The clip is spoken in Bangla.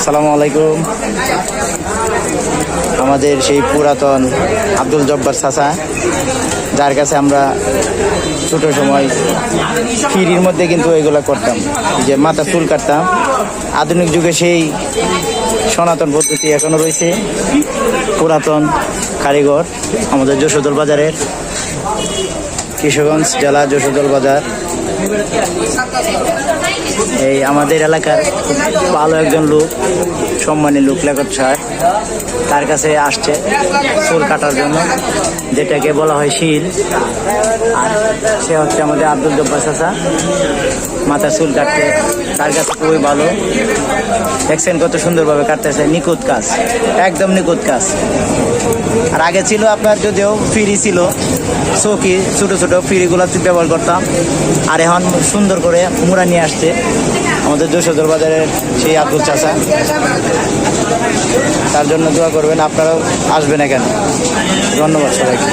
আসসালামু আলাইকুম। আমাদের সেই পুরাতন আব্দুল জব্বার চাচা, যার কাছে আমরা ছোট সময় ফিরির মধ্যে কিন্তু এগুলা করতাম, যে মাথা চুল কাটতাম। আধুনিক যুগে সেই সনাতন পদ্ধতি এখনো রয়েছে। পুরাতন কারিগর আমাদের যশোদল বাজারের, কিশোরগঞ্জ জেলা যশোদল বাজার। এই আমাদের এলাকার খুব ভালো একজন লোক, সম্মানী লোক লেখক সাহেব, তার কাছে আসছে চুল কাটার জন্য, যেটাকে বলা হয় শিল। আর সে হচ্ছে আমাদের আব্দুল জব্বার চাচা, মাথার চুল কাটতে তার কাছে খুবই ভালো। দেখছেন কত সুন্দরভাবে কাটতেছে, নিখুঁত কাজ, একদম নিখুঁত কাজ। আর আগে ছিল আপনার, যদিও ফ্রি ছিল, চৌকি ছোটো ছোটো ফ্রিগুলো ব্যবহার করতাম। আর এখন সুন্দর করে মুড়া নিয়ে আসছে আমাদের যশোদল বাজারের সেই আব্দুল চাচা। তার জন্য দোয়া করবেন, আপনারাও আসবেন এখানে। ধন্যবাদ সবাইকে।